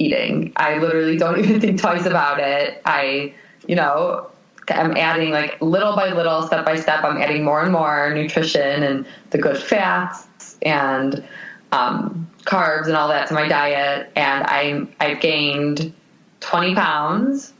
eating. I literally don't even think twice about it. I'm adding like little by little, step by step, I'm adding more and more nutrition and the good fats and carbs and all that to my diet. And I've gained 20 pounds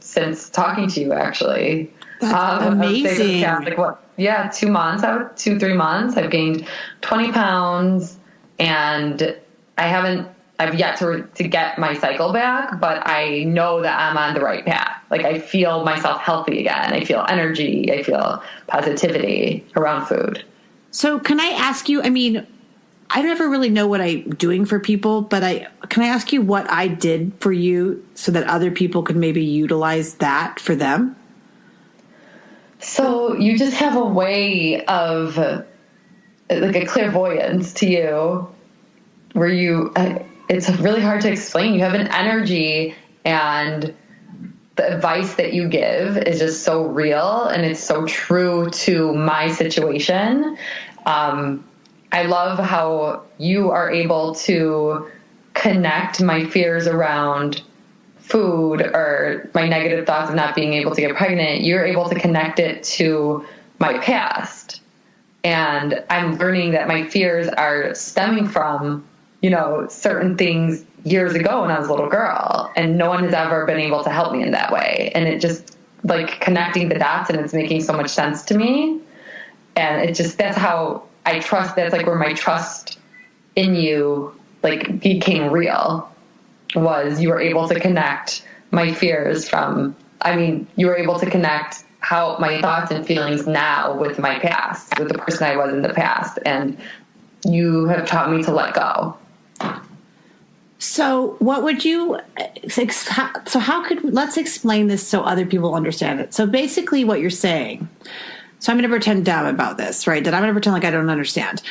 since talking to you, actually. That's amazing. 2 months, 2-3 months. I've gained 20 pounds and I've yet to get my cycle back, but I know that I'm on the right path. Like I feel myself healthy again. I feel energy. I feel positivity around food. So can I ask you, I mean, I never really know what I'm doing for people, but can I ask you what I did for you so that other people could maybe utilize that for them? So you just have a way of like a clairvoyance to you where it's really hard to explain. You have an energy and the advice that you give is just so real and it's so true to my situation. I love how you are able to connect my fears around food or my negative thoughts of not being able to get pregnant. You're able to connect it to my past. And I'm learning that my fears are stemming from, certain things years ago when I was a little girl, and no one has ever been able to help me in that way. And it just like connecting the dots, and it's making so much sense to me. And that's how I trust. That's like where my trust in you like became real, was you were able to connect my fears you were able to connect how my thoughts and feelings now with my past, with the person I was in the past. And you have taught me to let go. So what would you, let's explain this so other people understand it. So basically what you're saying, so I'm going to pretend dumb about this, right? That I'm going to pretend like I don't understand.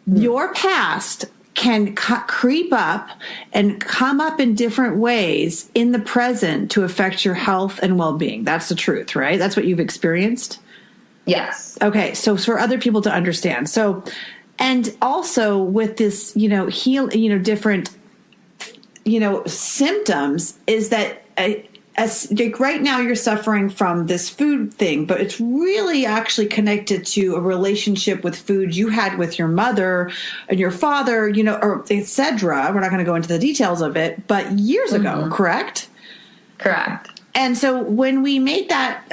Your past can creep up and come up in different ways in the present to affect your health and well-being. That's the truth, right? That's what you've experienced? Yes. Okay. So for other people to understand. So, and also with this, different, symptoms is that like right now you're suffering from this food thing, but it's really actually connected to a relationship with food you had with your mother and your father, or et cetera. We're not going to go into the details of it, but years ago, correct? Correct. And so when we made that,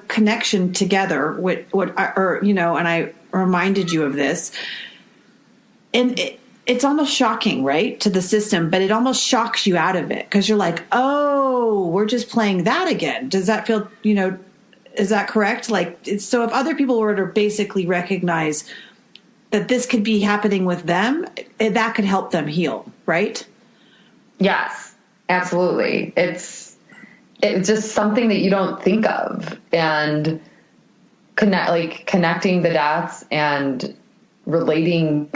connection together with and I reminded you of this, and it's almost shocking, right, to the system, but it almost shocks you out of it because you're like, oh, we're just playing that again. Does that feel, is that correct? Like, so if other people were to basically recognize that this could be happening with them, that could help them heal, right? Yes, absolutely. It's just something that you don't think of, and connecting the dots and relating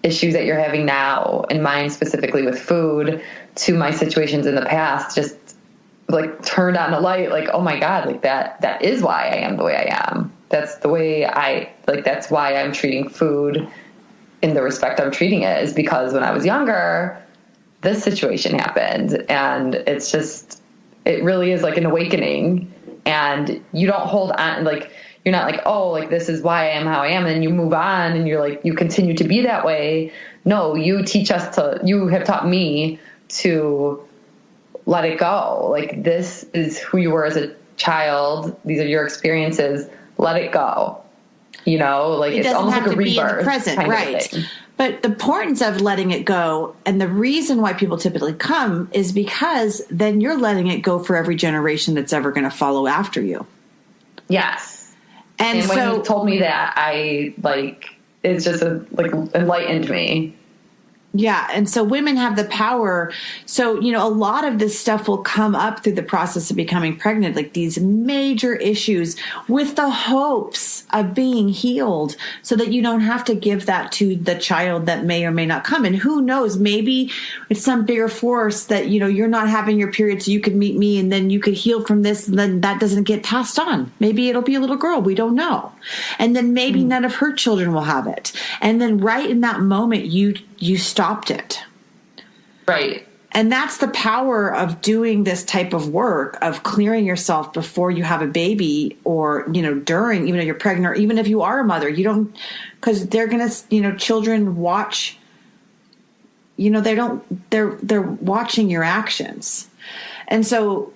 issues that you're having now, and mine specifically with food, to my situations in the past, just like turned on a light, like, oh my God, like that is why I am the way I am. That's the way that's why I'm treating food in the respect I'm treating it, is because when I was younger, this situation happened. And it really is like an awakening, and you don't hold on, like, you're not like, oh, like this is why I am how I am, and you move on and you're like, you continue to be that way. No, you have taught me to let it go. Like, this is who you were as a child. These are your experiences. Let it go. It's almost like a rebirth. Be in the present, right? But the importance of letting it go, and the reason why people typically come, is because then you're letting it go for every generation that's ever going to follow after you. Yes. And when you told me that, it's just enlightened me. Yeah. And so women have the power. So, a lot of this stuff will come up through the process of becoming pregnant, like these major issues, with the hopes of being healed so that you don't have to give that to the child that may or may not come. And who knows, maybe it's some bigger force that, you're not having your period, so you could meet me and then you could heal from this, and then that doesn't get passed on. Maybe it'll be a little girl. We don't know. And then maybe none of her children will have it. And then right in that moment, you stopped it. Right. And that's the power of doing this type of work, of clearing yourself before you have a baby, or, during, even if you're pregnant, or even if you are a mother, because they're going to, children watch, they're watching your actions. And so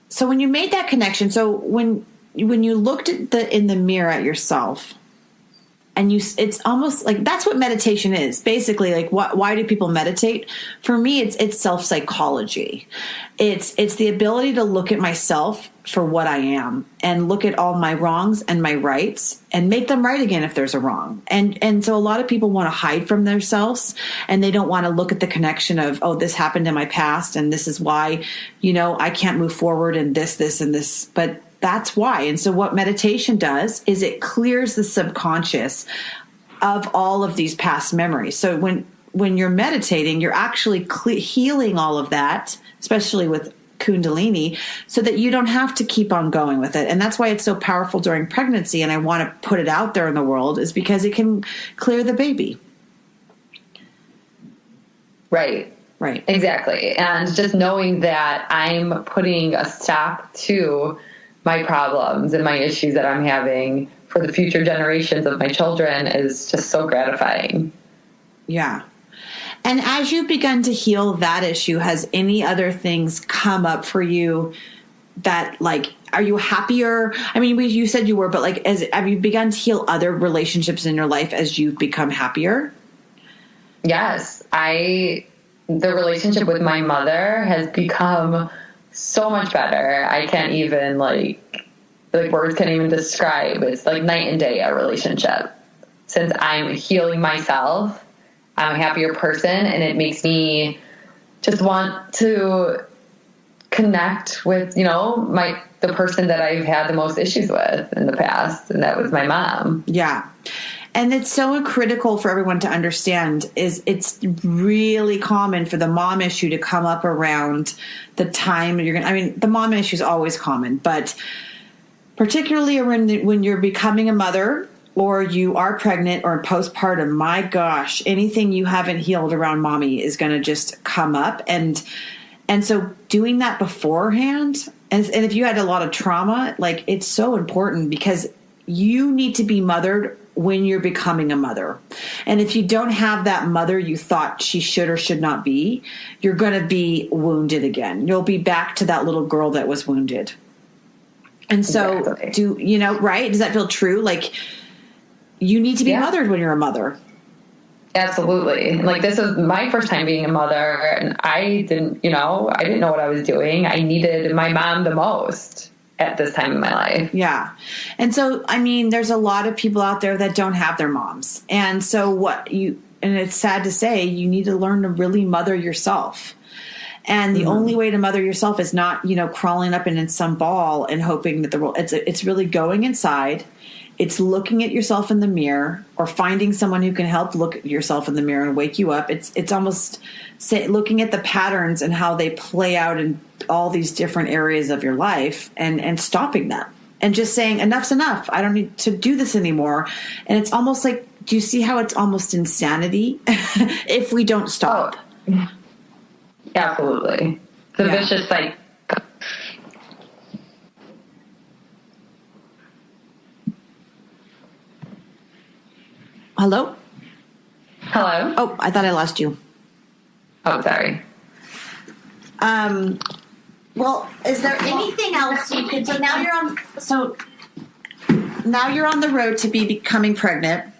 so when you made that connection, so when you looked in the mirror at yourself, and it's almost like that's what meditation is basically. Like, why do people meditate? For me, it's self-psychology. It's the ability to look at myself for what I am, and look at all my wrongs and my rights, and make them right again if there's a wrong. And so a lot of people want to hide from themselves, and they don't want to look at the connection of, oh, this happened in my past, and this is why, I can't move forward, and this, and this. But that's why. And so what meditation does is it clears the subconscious of all of these past memories. So when you're meditating, you're actually healing all of that, especially with Kundalini, so that you don't have to keep on going with it. And that's why it's so powerful during pregnancy. And I want to put it out there in the world, is because it can clear the baby. Right. Right. Exactly. And just knowing that I'm putting a stop to my problems and my issues that I'm having for the future generations of my children is just so gratifying. Yeah. And as you've begun to heal that issue, has any other things come up for you that, like, are you happier? I mean, you said you were, but like, have you begun to heal other relationships in your life as you've become happier? Yes. The relationship with my mother has become so much better. I can't even like words can't even describe. It's like night and day, a relationship. Since I'm healing myself, I'm a happier person, and it makes me just want to connect with, the person that I've had the most issues with in the past, and that was my mom. Yeah. And it's so critical for everyone to understand is it's really common for the mom issue to come up around the time the mom issue is always common, but particularly when you're becoming a mother, or you are pregnant or postpartum, my gosh, anything you haven't healed around mommy is going to just come up. And so doing that beforehand, and if you had a lot of trauma, like, it's so important, because you need to be mothered when you're becoming a mother. And if you don't have that mother you thought she should or should not be, you're going to be wounded again. You'll be back to that little girl that was wounded. And so right? Does that feel true? Like, you need to be mothered when you're a mother. Absolutely. Like, this is my first time being a mother, and I didn't know what I was doing. I needed my mom the most at this time in my life. Yeah. And so, I mean, there's a lot of people out there that don't have their moms. And so and it's sad to say, you need to learn to really mother yourself. And the only way to mother yourself is not, crawling up in some ball and hoping that the world, it's really going inside. It's looking at yourself in the mirror, or finding someone who can help look at yourself in the mirror and wake you up. It's almost looking at the patterns and how they play out in all these different areas of your life, and stopping them, and just saying, enough's enough. I don't need to do this anymore. And it's almost like, do you see how it's almost insanity if we don't stop? Oh, absolutely. The vicious cycle. Hello? Hello? Oh, I thought I lost you. Oh, sorry. Well, is there anything else you could, so now you're on the road to becoming pregnant.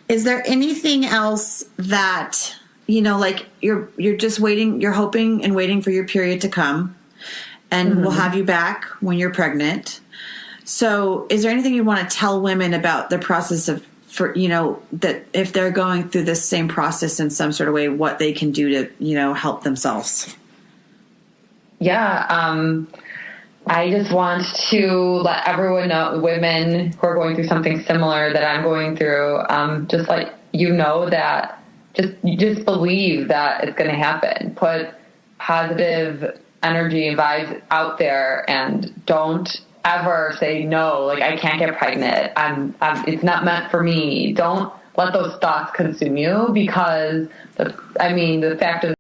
Is there anything else that, like, you're just waiting, you're hoping and waiting for your period to come, and we'll have you back when you're pregnant. So is there anything you want to tell women about the process that if they're going through this same process in some sort of way, what they can do to, help themselves? Yeah. I just want to let everyone know, women who are going through something similar that I'm going through, just like, that just believe that it's going to happen. Put positive energy and vibes out there, and don't ever say no, like, I can't get pregnant. It's not meant for me. Don't let those thoughts consume you, because the fact of